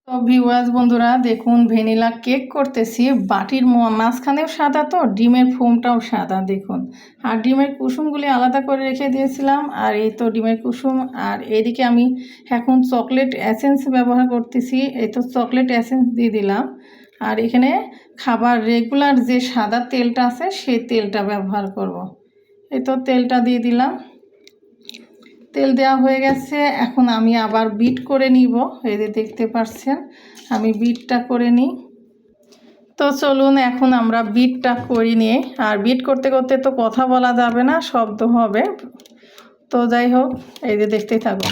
তো ভিউয়ার্স বন্ধুরা দেখুন ভ্যানিলা কেক করতেছি। বাটির মাঝখানেও সাদা, তো ডিমের ফোমটাও সাদা দেখুন। আর ডিমের কুসুমগুলি আলাদা করে রেখে দিয়েছিলাম। আর এই তো ডিমের কুসুম, আর এদিকে আমি এখন চকলেট এসেন্স ব্যবহার করতেছি। এই তো চকলেট এসেন্স দিয়ে দিলাম। আর এখানে খাবার রেগুলার যে সাদা তেলটা আছে সেই তেলটা ব্যবহার করব। এই তো তেলটা দিয়ে দিলাম। তেল দেওয়া হয়ে গেছে। এখন আমি আবার বিট করে নিব। এই যে দেখতে পাচ্ছেন আমি বিটটা করে নিই। তো চলুন এখন আমরা বিটটা করে নিই। আর বিট করতে করতে তো কথা বলা যাবে না, শব্দ হবে। তো যাই হোক, এই যে দেখতেই থাকুন।